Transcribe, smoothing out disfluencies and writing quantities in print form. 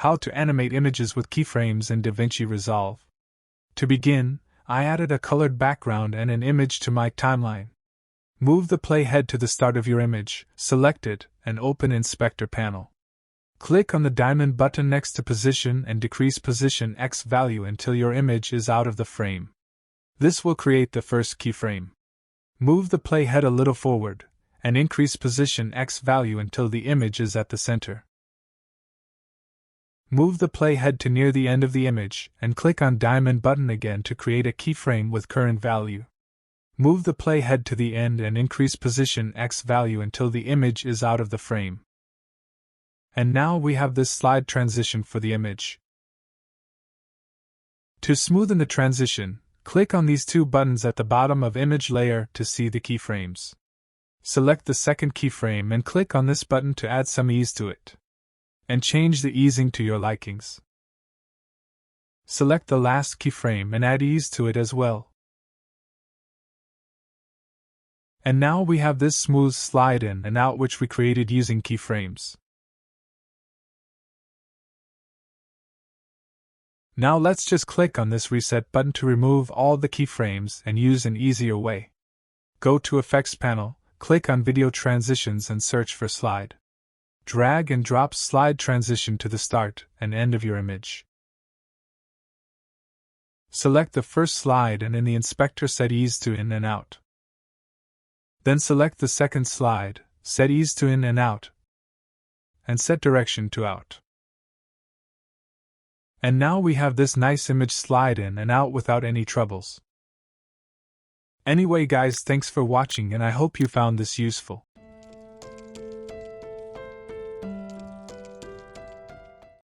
How to animate images with keyframes in Davinci Resolve. To begin, I added a colored background and an image to my timeline. Move the playhead to the start of your image, select it, and open Inspector panel. Click on the diamond button next to Position and decrease Position X value until your image is out of the frame. This will create the first keyframe. Move the playhead a little forward, and increase Position X value until the image is at the center. Move the playhead to near the end of the image, and click on Diamond button again to create a keyframe with current value. Move the playhead to the end and increase Position X value until the image is out of the frame. And now we have this slide transition for the image. To smoothen the transition, click on these two buttons at the bottom of image layer to see the keyframes. Select the second keyframe and click on this button to add some ease to it. And change the easing to your likings. Select the last keyframe and add ease to it as well. And now we have this smooth slide in and out which we created using keyframes. Now let's just click on this reset button to remove all the keyframes and use an easier way. Go to Effects panel, click on Video Transitions and search for Slide. Drag and drop slide transition to the start and end of your image. Select the first slide and in the inspector set ease to in and out. Then select the second slide, set ease to in and out, and set direction to out. And now we have this nice image slide in and out without any troubles. Anyway guys, thanks for watching and I hope you found this useful.